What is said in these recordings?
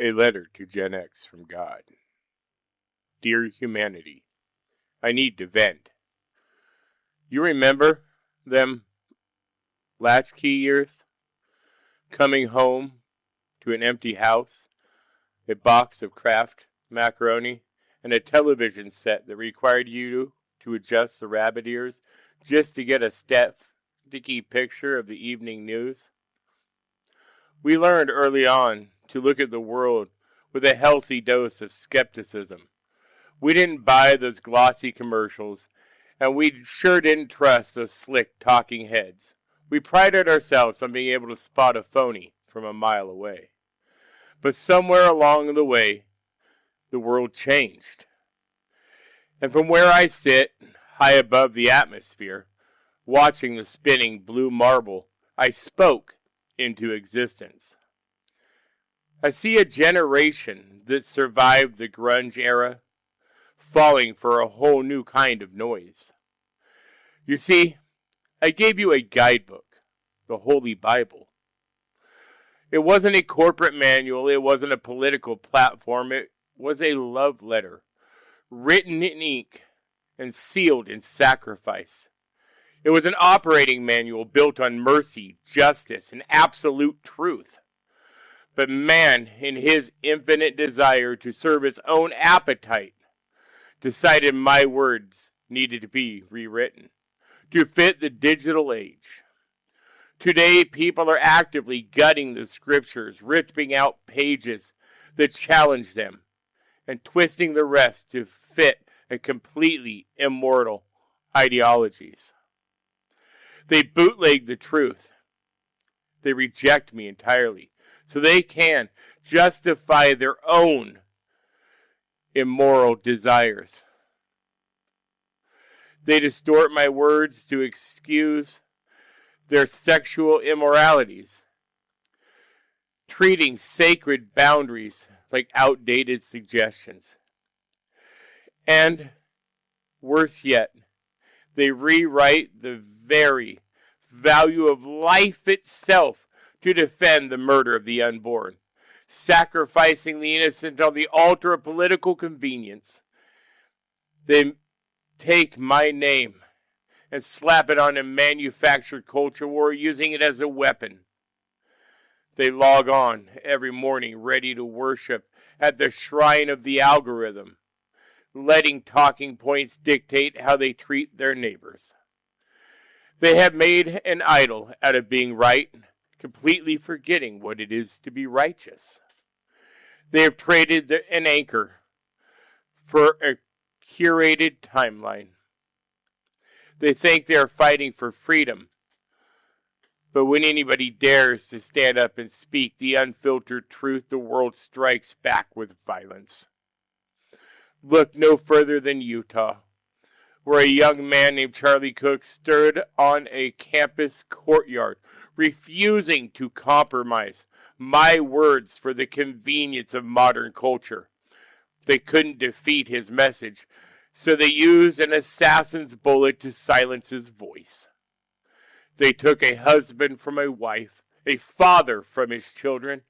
A letter to Gen X from God. Dear humanity, I need to vent. You remember them latchkey years? Coming home to an empty house, a box of Kraft macaroni, and a television set that required you to adjust the rabbit ears just to get a sticky picture of the evening news? We learned early on to look at the world with a healthy dose of skepticism. We didn't buy those glossy commercials, and we sure didn't trust those slick talking heads. We prided ourselves on being able to spot a phony from a mile away. But somewhere along the way, the world changed. And from where I sit, high above the atmosphere, watching the spinning blue marble, I spoke into existence. I see a generation that survived the grunge era, falling for a whole new kind of noise. You see, I gave you a guidebook, the Holy Bible. It wasn't a corporate manual, it wasn't a political platform, it was a love letter, written in ink and sealed in sacrifice. It was an operating manual built on mercy, justice, and absolute truth. But man, in his infinite desire to serve his own appetite, decided my words needed to be rewritten to fit the digital age. Today, people are actively gutting the scriptures, ripping out pages that challenge them, and twisting the rest to fit a completely immortal ideologies. They bootleg the truth. They reject me entirely, so they can justify their own immoral desires. They distort my words to excuse their sexual immoralities, treating sacred boundaries like outdated suggestions. And, worse yet, they rewrite the very value of life itself to defend the murder of the unborn, sacrificing the innocent on the altar of political convenience. They take my name and slap it on a manufactured culture war, using it as a weapon. They log on every morning ready to worship at the shrine of the algorithm, letting talking points dictate how they treat their neighbors. They have made an idol out of being right, completely forgetting what it is to be righteous. They have traded an anchor for a curated timeline. They think they are fighting for freedom, but when anybody dares to stand up and speak the unfiltered truth, the world strikes back with violence. Look no further than Utah, where a young man named Charlie Cook stood on a campus courtyard, refusing to compromise my words for the convenience of modern culture. They couldn't defeat his message, so they used an assassin's bullet to silence his voice. They took a husband from a wife, a father from his children,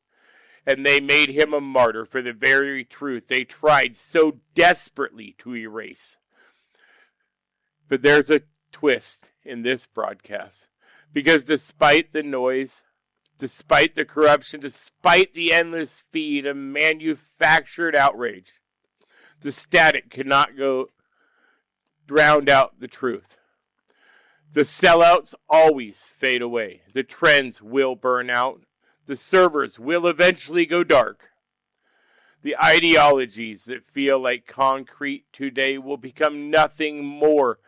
and they made him a martyr for the very truth they tried so desperately to erase. But there's a twist in this broadcast, because despite the noise, despite the corruption, despite the endless feed of manufactured outrage, the static cannot go drown out the truth. The sellouts always fade away. The trends will burn out. The servers will eventually go dark. The ideologies that feel like concrete today will become nothing more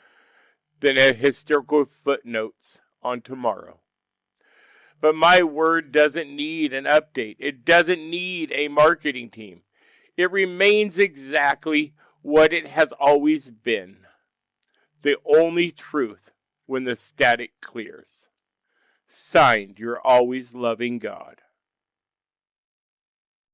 than a historical footnotes on tomorrow. But my word doesn't need an update. It doesn't need a marketing team. It remains exactly what it has always been. The only truth when the static clears. Signed, your always loving God.